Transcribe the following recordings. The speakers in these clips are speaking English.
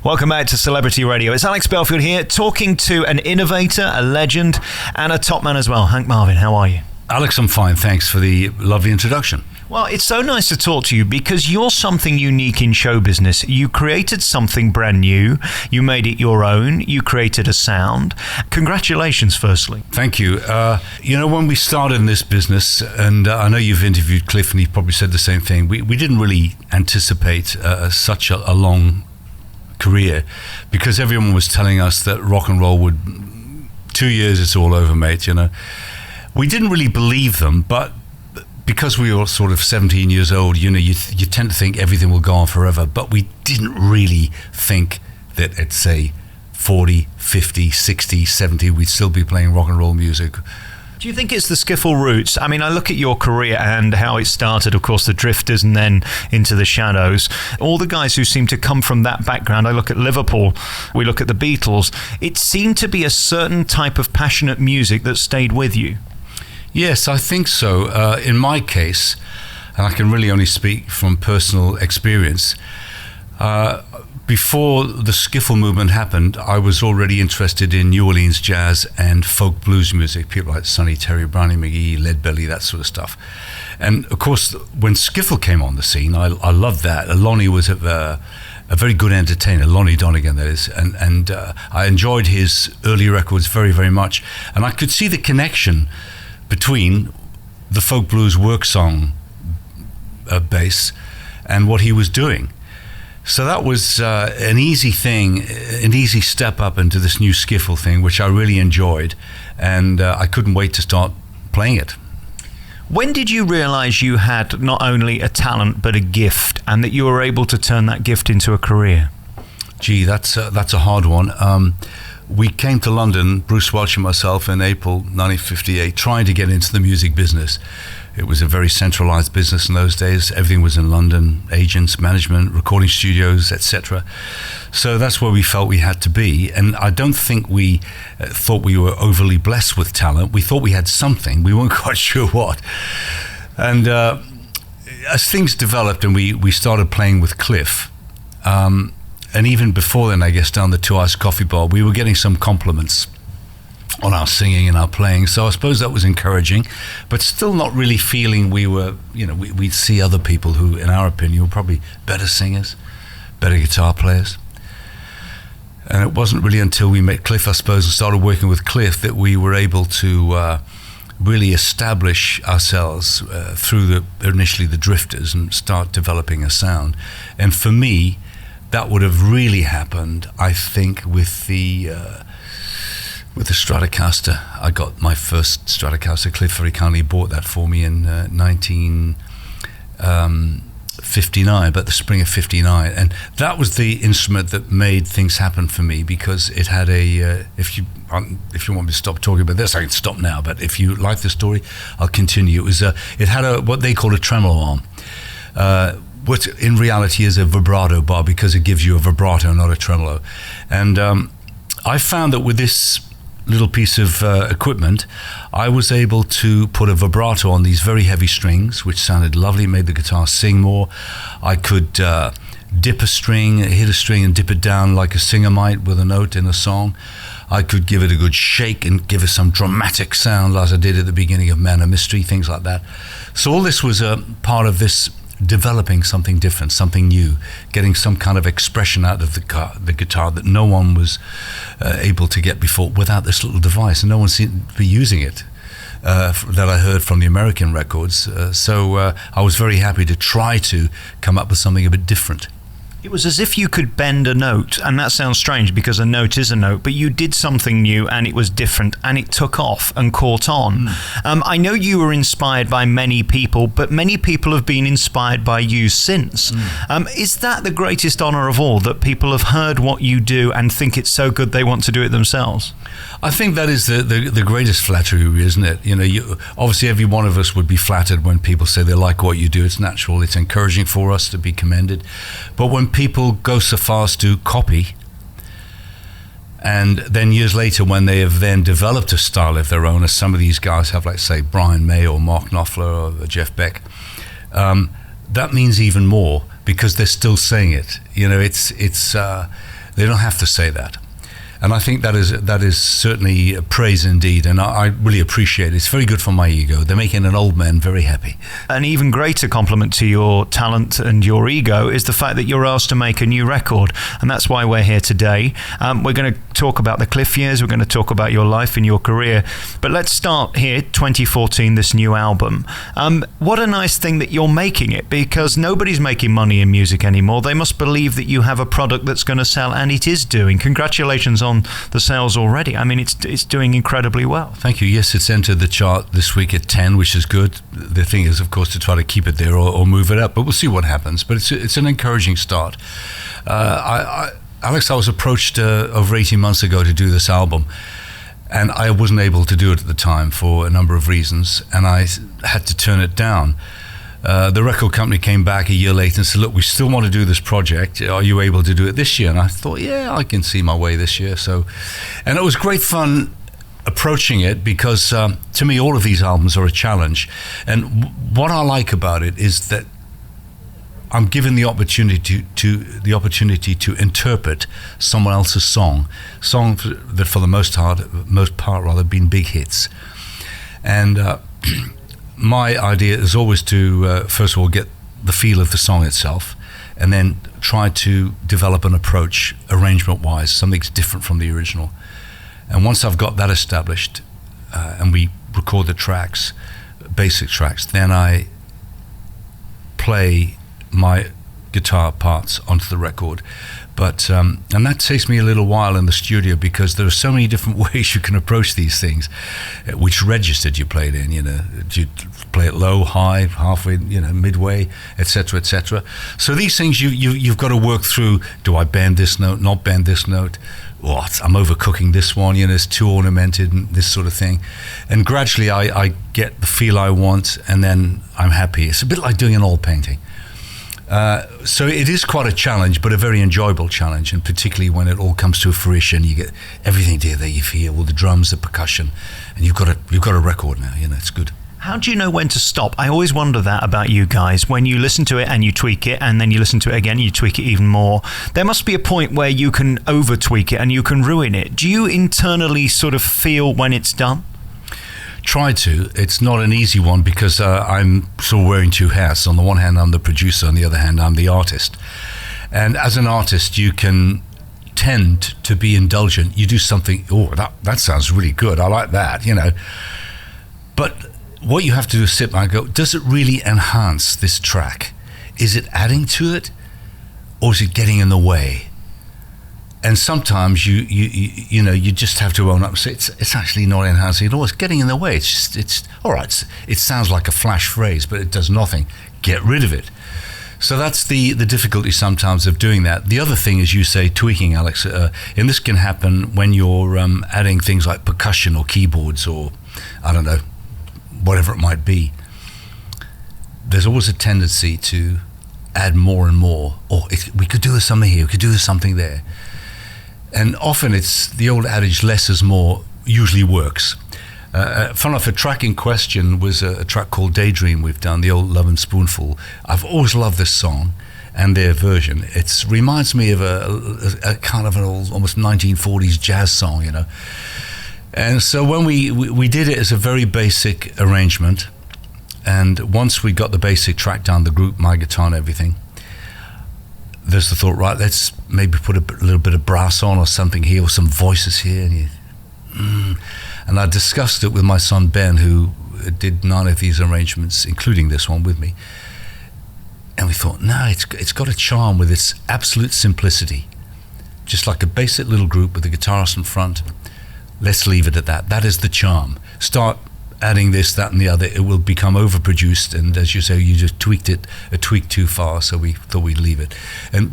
Welcome back to Celebrity Radio. It's Alex Belfield here, talking to an innovator, a legend, and a top man as well. Hank Marvin, how are you? Alex, I'm fine. Thanks for the lovely introduction. Well, it's so nice to talk to you because you're something unique in show business. You created something brand new. You made it your own. You created a sound. Congratulations, firstly. Thank you. When we started in this business, and I know you've interviewed Cliff and he probably said the same thing, we didn't really anticipate such a long career, because everyone was telling us that rock and roll would 2 years it's all over, mate. We didn't really believe them, but because we were sort of 17 years old, you tend to think everything will go on forever, but we didn't really think that at say 40, 50, 60, 70 we'd still be playing rock and roll music. Do you think it's the skiffle roots? I mean, I look at your career and how it started, of course, the Drifters and then into the Shadows. All the guys who seem to come from that background, I look at Liverpool, we look at the Beatles, it seemed to be a certain type of passionate music that stayed with you. Yes, I think so. In my case, and I can really only speak from personal experience, before the skiffle movement happened, I was already interested in New Orleans jazz and folk blues music, people like Sonny Terry, Brownie McGhee, Leadbelly, that sort of stuff. And of course, when skiffle came on the scene, I loved that. Lonnie was a very good entertainer, Lonnie Donegan, that is, and I enjoyed his early records very, very much. And I could see the connection between the folk blues work song bass and what he was doing. So that was an easy thing, an easy step up into this new skiffle thing, which I really enjoyed, and I couldn't wait to start playing it. When did you realize you had not only a talent but a gift, and that you were able to turn that gift into a career? Gee, that's a hard one. We came to London, Bruce Welch and myself, in April 1958, trying to get into the music business. It was a very centralized business in those days. Everything was in London, agents, management, recording studios, etc. So that's where we felt we had to be. And I don't think we thought we were overly blessed with talent. We thought we had something. We weren't quite sure what. And as things developed and we started playing with Cliff, and even before then, I guess, down the Two Ice Coffee Bar, we were getting some compliments on our singing and our playing. So I suppose that was encouraging, but still not really feeling we were, we'd see other people who, in our opinion, were probably better singers, better guitar players. And it wasn't really until we met Cliff, I suppose, and started working with Cliff that we were able to really establish ourselves through initially the Drifters and start developing a sound. And for me, that would have really happened, I think, with the Stratocaster. I got my first Stratocaster. Cliff very kindly bought that for me in 1959, about the spring of 59. And that was the instrument that made things happen for me, because it had a, if you want me to stop talking about this, I can stop now, but if you like the story, I'll continue. It had what they call a tremolo arm, which in reality is a vibrato bar, because it gives you a vibrato, not a tremolo. And I found that with this little piece of equipment, I was able to put a vibrato on these very heavy strings, which sounded lovely, made the guitar sing more. I could dip a string, hit a string and dip it down like a singer might with a note in a song. I could give it a good shake and give it some dramatic sound, as I did at the beginning of Man of Mystery, things like that. So all this was a part of this developing something different, something new, getting some kind of expression out of the guitar that no one was able to get before without this little device, and no one seemed to be using it that I heard from the American records. So I was very happy to try to come up with something a bit different. It was as if you could bend a note, and that sounds strange because a note is a note, but you did something new and it was different and it took off and caught on. I know you were inspired by many people, but many people have been inspired by you since. Is that the greatest honor of all, that people have heard what you do and think it's so good they want to do it themselves? I think that is the greatest flattery, isn't it? Obviously every one of us would be flattered when people say they like what you do. It's natural, it's encouraging for us to be commended. But when people go so far as to copy, and then years later when they have then developed a style of their own, as some of these guys have, like say Brian May or Mark Knopfler or Jeff Beck, that means even more, because they're still saying it. They don't have to say that. And I think that is certainly praise indeed, and I really appreciate it. It's very good for my ego. They're making an old man very happy. An even greater compliment to your talent and your ego is the fact that you're asked to make a new record, and that's why we're here today. We're going to talk about the Cliff years, we're going to talk about your life and your career, but let's start here, 2014, this new album. What a nice thing that you're making it, because nobody's making money in music anymore. They must believe that you have a product that's going to sell, and it is doing. Congratulations on the sales already. I mean, it's doing incredibly well. Thank you. Yes, it's entered the chart this week at 10, which is good. The thing is, of course, to try to keep it there or move it up, but we'll see what happens. But it's an encouraging start. Alex, I was approached over 18 months ago to do this album, and I wasn't able to do it at the time for a number of reasons, and I had to turn it down. The record company came back a year later and said, look, we still want to do this project. Are you able to do it this year? And I thought, yeah, I can see my way this year. And it was great fun approaching it, because to me, all of these albums are a challenge. And what I like about it is that I'm given the opportunity to interpret someone else's songs that for the most part have been big hits. And my idea is always to, first of all, get the feel of the song itself, and then try to develop an approach, arrangement-wise, something different from the original. And once I've got that established, and we record the tracks, basic tracks, then I play my guitar parts onto the record. But and that takes me a little while in the studio, because there are so many different ways you can approach these things. Which register do you play it in? Do you play it low, high, halfway, midway, etc., etc. So these things you've got to work through. Do I bend this note? Not bend this note? What? I'm overcooking this one. It's too ornamented, and this sort of thing. And gradually, I get the feel I want, and then I'm happy. It's a bit like doing an oil painting. So it is quite a challenge, but a very enjoyable challenge, and particularly when it all comes to fruition, you get everything there you feel, all the drums, the percussion, and you've got a record now. It's good. How do you know when to stop? I always wonder that about you guys. When you listen to it and you tweak it, and then you listen to it again and you tweak it even more, there must be a point where you can over tweak it and you can ruin it. Do you internally sort of feel when it's done? Try to. It's not an easy one, because I'm sort of wearing two hats. On the one hand, I'm the producer. On the other hand, I'm the artist. And as an artist, you can tend to be indulgent. You do something, that sounds really good. I like that, But what you have to do is sit back and go, does it really enhance this track? Is it adding to it, or is it getting in the way? And sometimes you just have to own up and say it's actually not enhancing at all. It's getting in the way. It's all right. It sounds like a flash phrase, but it does nothing. Get rid of it. So that's the difficulty sometimes of doing that. The other thing is, you say, tweaking, Alex, and this can happen when you're adding things like percussion or keyboards or, I don't know, whatever it might be. There's always a tendency to add more and more. We could do something here, we could do something there. And often it's the old adage, less is more, usually works. Fun enough, a track in question was a track called Daydream we've done, the old Love and Spoonful. I've always loved this song and their version. It reminds me of a kind of an old, almost 1940s jazz song, And so when we did it as a very basic arrangement, and once we got the basic track down, the group, my guitar and everything, there's the thought, right, let's maybe put a little bit of brass on or something here, or some voices here. And I discussed it with my son Ben, who did 9 of these arrangements, including this one with me. And we thought, no, it's got a charm with its absolute simplicity. Just like a basic little group with a guitarist in front. Let's leave it at that. That is the charm. Start adding this, that, and the other, it will become overproduced, and as you say, you just tweaked it a tweak too far, so we thought we'd leave it.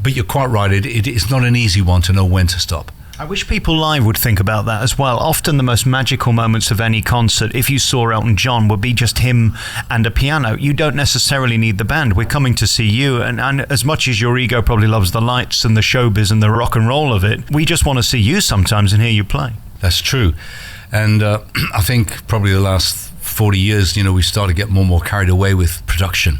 But you're quite right, it's not an easy one to know when to stop. I wish people live would think about that as well. Often the most magical moments of any concert, if you saw Elton John, would be just him and a piano. You don't necessarily need the band. We're coming to see you, and as much as your ego probably loves the lights and the showbiz and the rock and roll of it, we just want to see you sometimes and hear you play. That's true. And I think probably the last 40 years, we started to get more and more carried away with production.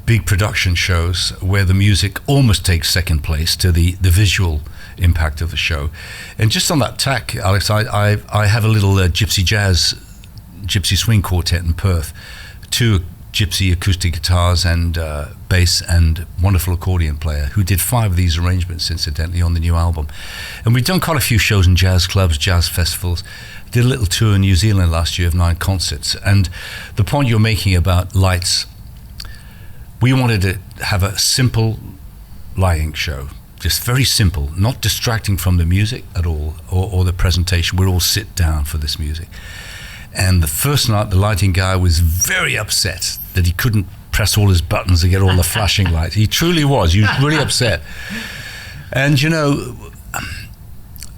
big production shows where the music almost takes second place to the visual impact of the show. And just on that tack, Alex, I have a little gypsy swing quartet in Perth, 2 gypsy acoustic guitars and bass and wonderful accordion player who did 5 of these arrangements incidentally on the new album. And we've done quite a few shows in jazz clubs, jazz festivals. Did a little tour in New Zealand last year of 9 concerts. And the point you're making about lights, we wanted to have a simple lighting show, just very simple, not distracting from the music at all or the presentation. We'd all sit down for this music. And the first night, the lighting guy was very upset that he couldn't press all his buttons to get all the flashing lights. He truly was. He was really upset. And, you know,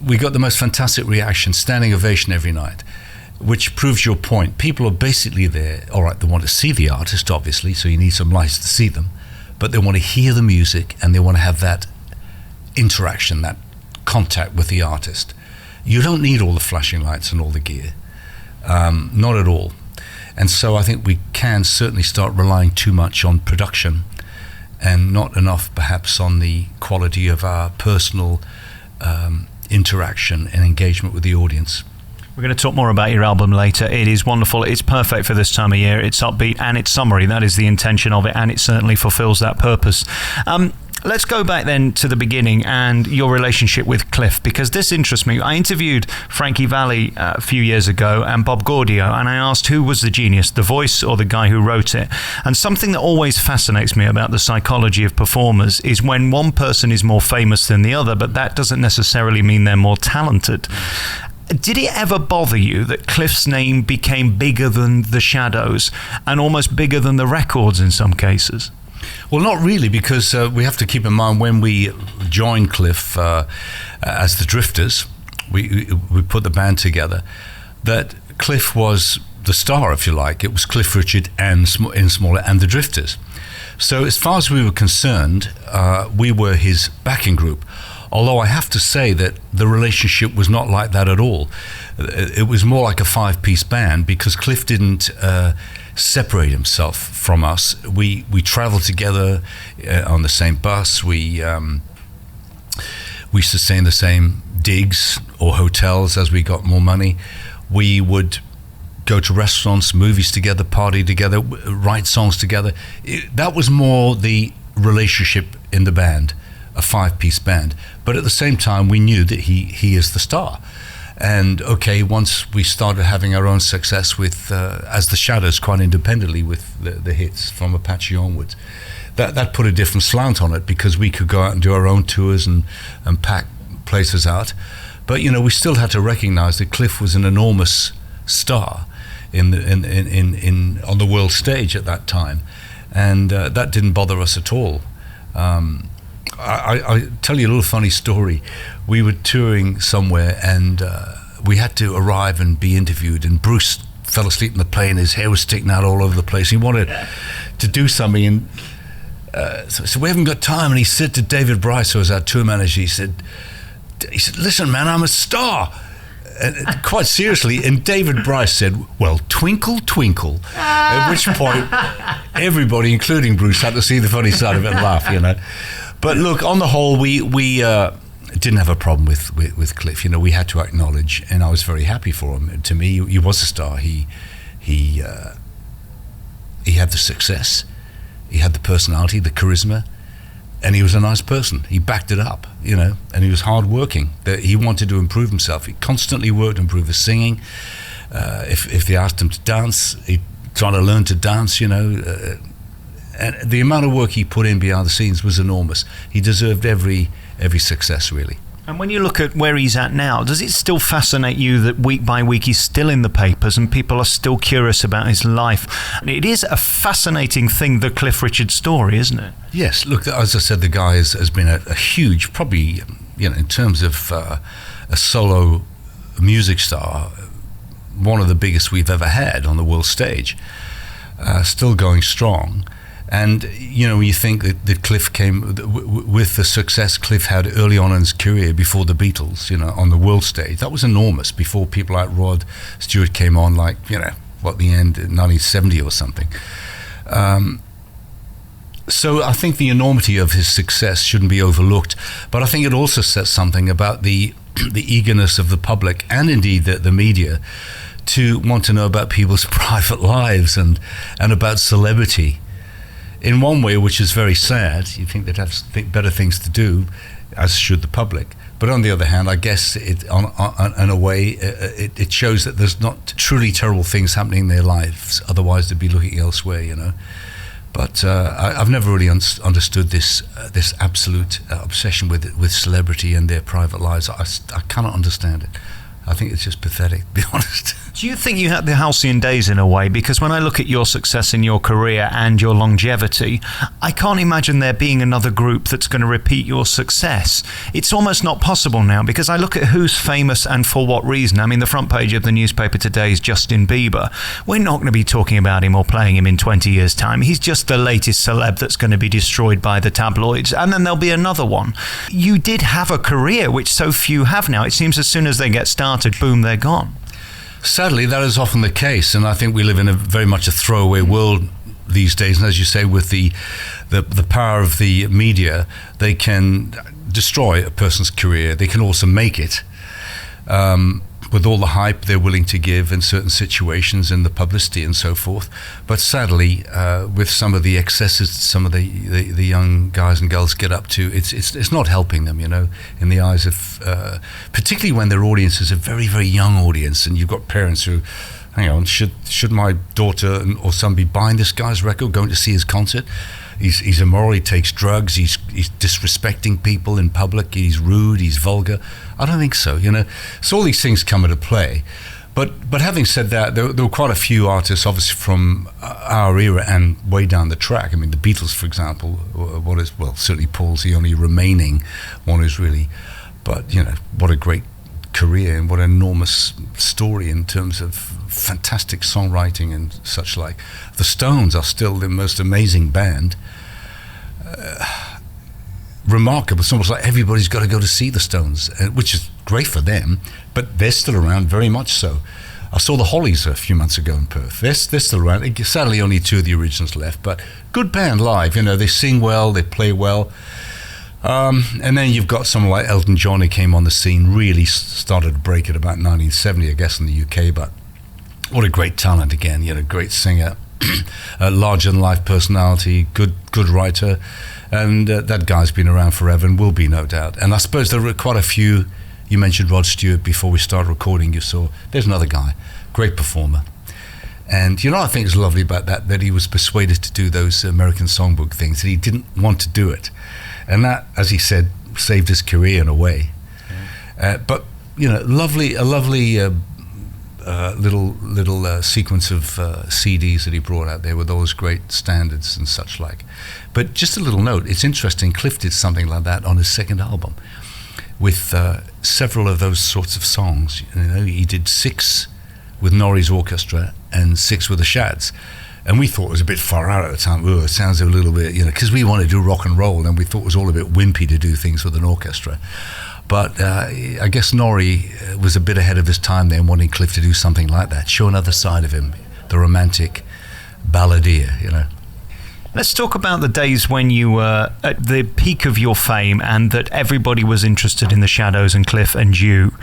we got the most fantastic reaction, standing ovation every night, which proves your point. People are basically there, all right, they want to see the artist, obviously, so you need some lights to see them, but they want to hear the music and they want to have that interaction, that contact with the artist. You don't need all the flashing lights and all the gear. Not at all. And so I think we can certainly start relying too much on production and not enough perhaps on the quality of our personal interaction and engagement with the audience. We're going to talk more about your album later. It is wonderful. It's perfect for this time of year. It's upbeat and it's summery. That is the intention of it, and it certainly fulfills that purpose. Let's go back then to the beginning and your relationship with Cliff, because this interests me. I interviewed Frankie Valli a few years ago and Bob Gaudio, and I asked who was the genius, the voice or the guy who wrote it. And something that always fascinates me about the psychology of performers is when one person is more famous than the other, but that doesn't necessarily mean they're more talented. Did it ever bother you that Cliff's name became bigger than the Shadows and almost bigger than the records in some cases? Well, not really, because we have to keep in mind when we joined Cliff as the Drifters, we put the band together, that Cliff was the star, if you like. It was Cliff Richard and in Smaller and the Drifters. So as far as we were concerned, we were his backing group. Although I have to say that the relationship was not like that at all. It was more like a 5-piece band because Cliff didn't separate himself from us. We traveled together on the same bus. We used to stay in the same digs or hotels as we got more money. We would go to restaurants, movies together, party together, write songs together. That was more the relationship in the band, a 5-piece band. But at the same time, we knew that he is the star. And okay, once we started having our own success with as the Shadows, quite independently with the hits from Apache onwards, that put a different slant on it because we could go out and do our own tours and pack places out. But you know, we still had to recognize that Cliff was an enormous star on the world stage at that time, and that didn't bother us at all. I tell you a little funny story. We were touring somewhere and we had to arrive and be interviewed, and Bruce fell asleep in the plane. His hair was sticking out all over the place. He wanted to do something, and so we haven't got time. And he said to David Bryce, who was our tour manager, he said, listen man, I'm a star. And quite seriously, and David Bryce said, well, twinkle, twinkle. At which point, everybody, including Bruce, had to see the funny side of it and laugh, you know. But look, on the whole, we didn't have a problem with Cliff. You know, we had to acknowledge, and I was very happy for him. To me, he was a star. He had the success, he had the personality, the charisma, and he was a nice person. He backed it up, you know, and he was hardworking. He wanted to improve himself. He constantly worked to improve his singing. If they asked him to dance, he'd try to learn to dance, you know. And the amount of work he put in behind the scenes was enormous. He deserved every success, really. And when you look at where he's at now, does it still fascinate you that week by week he's still in the papers and people are still curious about his life? It is a fascinating thing, the Cliff Richard story, isn't it? Yes. Look, as I said, the guy has been a huge, probably, you know, in terms of a solo music star, one of the biggest we've ever had on the world stage. Still going strong. And, you know, when you think that Cliff came with the success Cliff had early on in his career before the Beatles, you know, on the world stage, that was enormous before people like Rod Stewart came on, like, you know, the end in 1970 or something. So I think the enormity of his success shouldn't be overlooked, but I think it also says something about the eagerness of the public and indeed the media to want to know about people's private lives and about celebrity in one way, which is very sad. You think they'd have better things to do, as should the public. But on the other hand, I guess in a way, it shows that there's not truly terrible things happening in their lives. Otherwise, they'd be looking elsewhere, you know. But I've never really understood this absolute obsession with celebrity and their private lives. I cannot understand it. I think it's just pathetic, to be honest. Do you think you had the halcyon days in a way? Because when I look at your success in your career and your longevity, I can't imagine there being another group that's going to repeat your success. It's almost not possible now, because I look at who's famous and for what reason. I mean, the front page of the newspaper today is Justin Bieber. We're not going to be talking about him or playing him in 20 years' time. He's just the latest celeb that's going to be destroyed by the tabloids, and then there'll be another one. You did have a career, which so few have now. It seems as soon as they get started, boom, they're gone. Sadly, that is often the case, and I think we live in a very much a throwaway world these days. And as you say, with the power of the media, they can destroy a person's career. They can also make it. With all the hype they're willing to give in certain situations and the publicity and so forth. But sadly, with some of the excesses some of the young guys and girls get up to, it's not helping them, you know, in the eyes of, particularly when their audience is a very, very young audience, and you've got parents who, hang on, should my daughter or son be buying this guy's record, going to see his concert? He's immoral, he takes drugs, he's disrespecting people in public, he's rude, he's vulgar. I don't think so, you know. So all these things come into play. But having said that, there were quite a few artists, obviously, from our era and way down the track. I mean, the Beatles, for example, certainly Paul's the only remaining one who's really, but, you know, what a great career and what an enormous story in terms of fantastic songwriting and such like. The Stones are still the most amazing band. Remarkable. It's almost like everybody's got to go to see the Stones, which is great for them, but they're still around, very much so. I saw the Hollies a few months ago in Perth. They're still around. Sadly, only two of the originals left, but good band live. You know, they sing well, they play well. And then you've got someone like Elton John, who came on the scene, really started to break at about 1970, I guess, in the UK, but what a great talent again, you know, great singer, a larger-than-life personality, good writer, and that guy's been around forever and will be, no doubt. And I suppose there were quite a few. You mentioned Rod Stewart before we started recording. You saw there's another guy, great performer. And you know, I think it's lovely about that he was persuaded to do those American Songbook things, that he didn't want to do it, and that, as he said, saved his career in a way. But you know, a lovely little sequence of CDs that he brought out there with those great standards and such like. But just a little note, it's interesting, Cliff did something like that on his second album with several of those sorts of songs. You know, he did 6 with Norrie's orchestra and 6 with the Shads. And we thought it was a bit far out at the time. It sounds a little bit, you know, because we wanted to do rock and roll, and we thought it was all a bit wimpy to do things with an orchestra. But I guess Norrie was a bit ahead of his time there, wanting Cliff to do something like that, show another side of him, the romantic balladeer, you know. Let's talk about the days when you were at the peak of your fame and that everybody was interested in the Shadows and Cliff and you.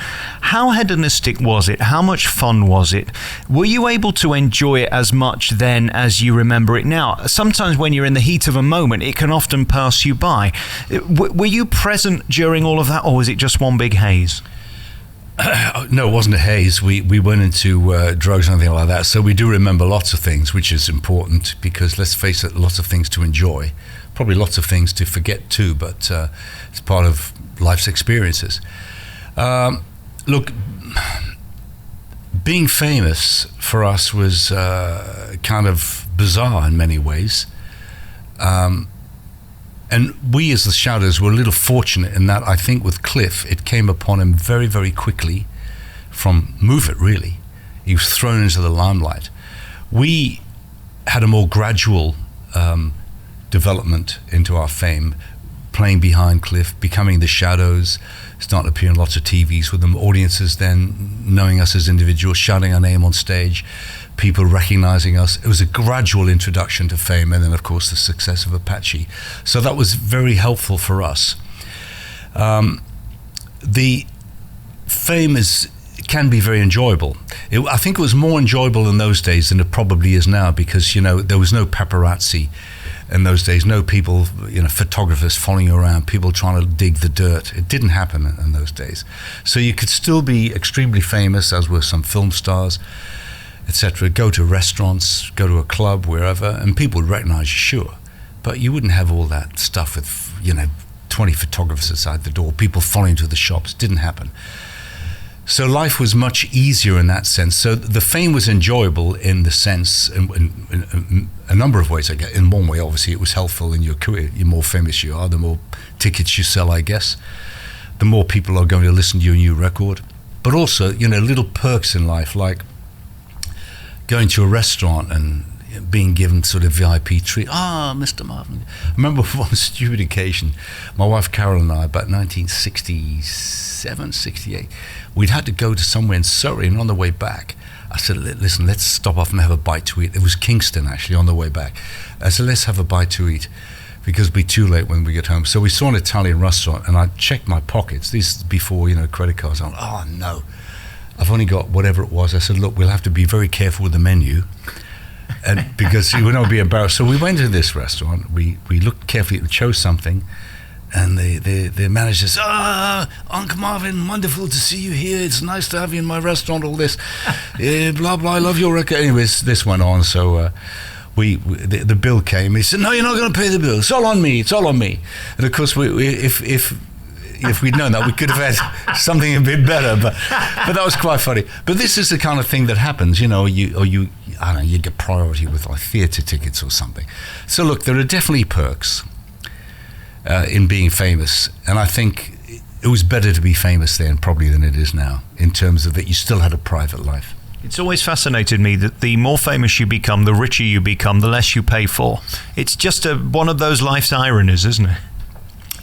How hedonistic was it? How much fun was it? Were you able to enjoy it as much then as you remember it now? Sometimes when you're in the heat of a moment, it can often pass you by. Were you present during all of that, or was it just one big haze? No, it wasn't a haze. We went into drugs or anything like that. So we do remember lots of things, which is important, because let's face it, lots of things to enjoy. Probably lots of things to forget too, but it's part of life's experiences. Look, being famous for us was kind of bizarre in many ways. And we as the Shadows were a little fortunate in that, I think with Cliff, it came upon him very, very quickly from Move It, really. He was thrown into the limelight. We had a more gradual development into our fame, playing behind Cliff, becoming the Shadows, starting to appear in lots of TVs with them, audiences then knowing us as individuals, shouting our name on stage, people recognizing us. It was a gradual introduction to fame, and then of course the success of Apache. So that was very helpful for us. The fame can be very enjoyable. I think it was more enjoyable in those days than it probably is now, because, you know, there was no paparazzi in those days, no people, you know, photographers following you around, people trying to dig the dirt. It didn't happen in those days. So you could still be extremely famous, as were some film stars, etc. Go to restaurants, go to a club, wherever, and people would recognize you, sure. But you wouldn't have all that stuff with, you know, 20 photographers outside the door, people following to the shops. It didn't happen. So life was much easier in that sense. So the fame was enjoyable in the sense, in a number of ways, I guess. In one way, obviously, it was helpful in your career. The more famous you are, the more tickets you sell, I guess. The more people are going to listen to your new record. But also, you know, little perks in life, like going to a restaurant and being given sort of VIP treat. Mr. Marvin. I remember one stupid occasion, my wife Carol and I, about 1967, 68, we'd had to go to somewhere in Surrey, and on the way back, I said, listen, let's stop off and have a bite to eat. It was Kingston, actually, on the way back. I said, let's have a bite to eat, because it'll be too late when we get home. So we saw an Italian restaurant, and I checked my pockets. This is before, you know, credit cards. I'm like, oh, no. I've only got whatever it was. I said, look, we'll have to be very careful with the menu, and because we would not be embarrassed. So we went to this restaurant. We looked carefully, we chose something, and the manager says, Uncle Marvin, wonderful to see you here. It's nice to have you in my restaurant, all this. Blah, blah, I love your record. Anyways, this went on. So the bill came. He said, no, you're not going to pay the bill. It's all on me. It's all on me. And of course, if we'd known that, we could have had something a bit better, but that was quite funny. But this is the kind of thing that happens, you know, you I don't know, you get priority with like theatre tickets or something. So look, there are definitely perks in being famous, and I think it was better to be famous then probably than it is now, in terms of that you still had a private life. It's always fascinated me that the more famous you become, the richer you become, the less you pay for. It's just one of those life's ironies, isn't it?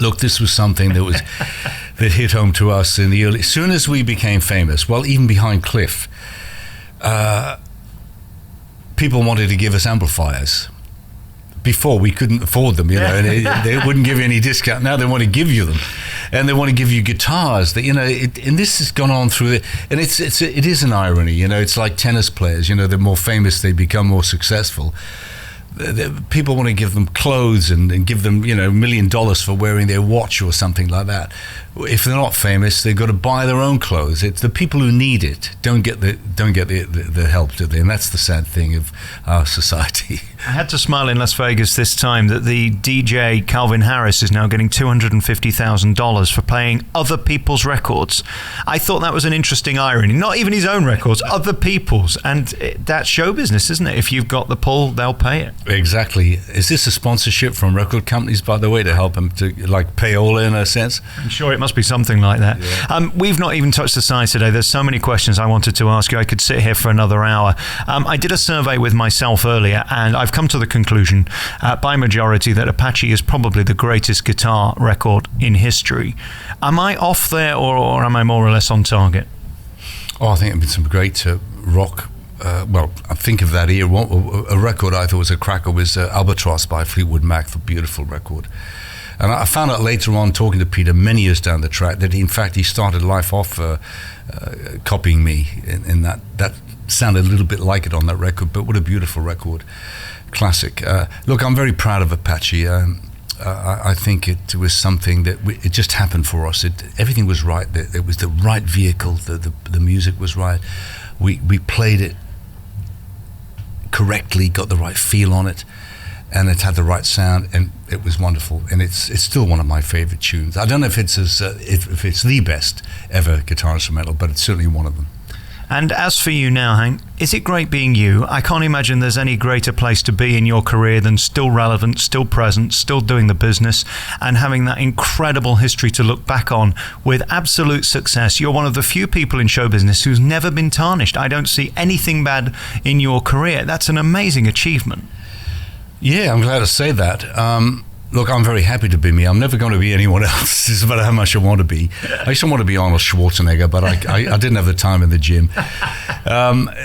Look, this was something that hit home to us in the early. As soon as we became famous, well, even behind Cliff, people wanted to give us amplifiers. Before we couldn't afford them, you know, and they wouldn't give you any discount. Now they want to give you them, and they want to give you guitars. That, you know, and this has gone on through it, and it is an irony, you know. It's like tennis players, you know, the more famous they become, more successful. People want to give them clothes and give them, you know, $1 million for wearing their watch or something like that. If they're not famous, they've got to buy their own clothes. It's the people who need it don't get the help, do they? And that's the sad thing of our society. I had to smile in Las Vegas this time that the DJ Calvin Harris is now getting $250,000 for playing other people's records. I thought that was an interesting irony. Not even his own records, other people's. And that's show business, isn't it? If you've got the pull, they'll pay it. Exactly. Is this a sponsorship from record companies, by the way, to help them to like pay all in a sense? I'm sure it must be something like that. Yeah. We've not even touched the sides today. There's so many questions I wanted to ask you. I could sit here for another hour. I did a survey with myself earlier, and I've come to the conclusion by majority that Apache is probably the greatest guitar record in history. Am I off there, or am I more or less on target? Oh, I think there have been some great rock. Well, I think of that era. A record I thought was a cracker was Albatross by Fleetwood Mac, the beautiful record. And I found out later on, talking to Peter many years down the track, that in fact he started life off copying me in that. That sounded a little bit like it on that record, but what a beautiful record. Classic. Look, I'm very proud of Apache. I think it was something that it just happened for us. Everything was right. It was the right vehicle. The music was right. We played it correctly, got the right feel on it, and it had the right sound, and it was wonderful. And it's still one of my favorite tunes. I don't know if it's if it's the best ever guitar instrumental, but it's certainly one of them. And as for you now, Hank, is it great being you? I can't imagine there's any greater place to be in your career than still relevant, still present, still doing the business, and having that incredible history to look back on with absolute success. You're one of the few people in show business who's never been tarnished. I don't see anything bad in your career. That's an amazing achievement. Yeah, I'm glad to say that. Look, I'm very happy to be me. I'm never going to be anyone else. It's about how much I want to be. I used to want to be Arnold Schwarzenegger, but I didn't have the time in the gym.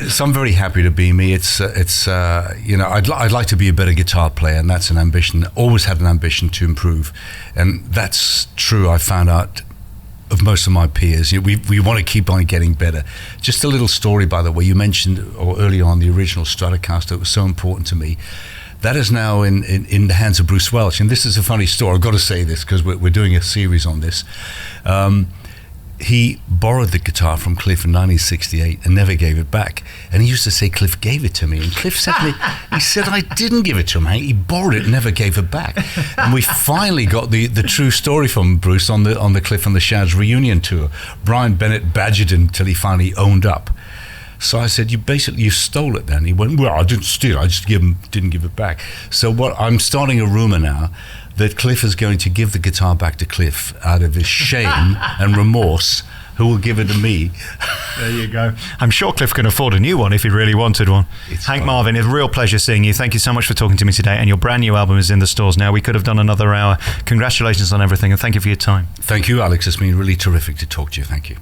So I'm very happy to be me. It's I'd like to be a better guitar player, and that's an ambition. Always had an ambition to improve, and that's true. I found out of most of my peers. We want to keep on getting better. Just a little story, by the way. You mentioned earlier on the original Stratocaster. It was so important to me. That is now in the hands of Bruce Welch, and this is a funny story. I've got to say this because we're doing a series on this. He borrowed the guitar from Cliff in 1968 and never gave it back. And he used to say, Cliff gave it to me. And Cliff said to me, he said, I didn't give it to him, Hank. He borrowed it and never gave it back. And we finally got the true story from Bruce on the Cliff and the Shads reunion tour. Brian Bennett badgered him till he finally owned up. So I said, you stole it then. He went, well, I didn't steal it. I just didn't give it back. So I'm starting a rumor now that Cliff is going to give the guitar back to Cliff out of his shame and remorse, who will give it to me. There you go. I'm sure Cliff can afford a new one if he really wanted one. Hank Marvin, it's a real pleasure seeing you. Thank you so much for talking to me today. And your brand new album is in the stores now. We could have done another hour. Congratulations on everything, and thank you for your time. Thank you, Alex. It's been really terrific to talk to you. Thank you.